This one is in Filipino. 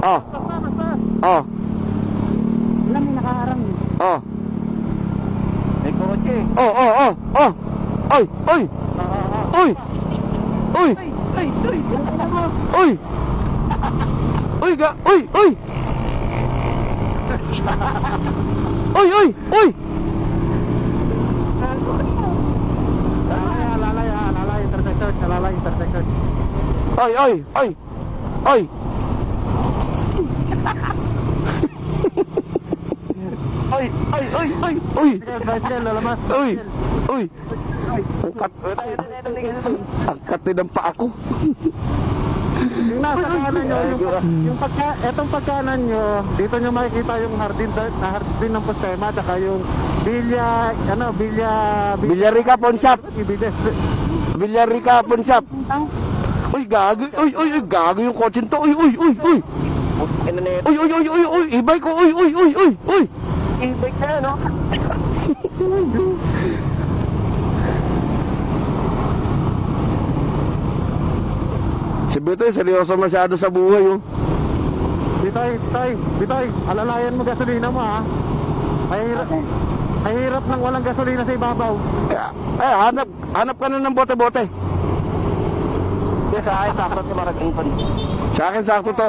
Oh. Oh. Wala, may nakaharang. Oh. May kotse. Oh, oh, oh, oh. Oy, oy. Oy. Oy. Ay, Oy. Oy, oy, oy. Oy, oy, oy. Alalay, intersection. Oy, oy, oy. Oy. Oy. Uy. Bicycle, lalamas. Uy. Uy. Ang kati ng paa ko. Yung nasa kanan nyo, etong pagkanan nyo, dito nyo makikita yung hardin ng Postema, tsaka yung Villarica Pawn Shop. Villarica Pawn Shop. Uy, gago. Uy, uy, uy, gago yung kotse to. Uy, uy, uy, uy. Uy, uy, uy, uy, uy, e-bike ko. Uy, uy, uy, uy, uy. E-bike na, no? Si Bitoy, seryoso masyado sa buhay, oh. Bitoy, alalayan mo gasolina mo, ha? Ay hirap nang walang gasolina sa ibabaw. Hanap ka na ng bote-bote. Sa akin, sakot na maraging. Sa akin, sakto to.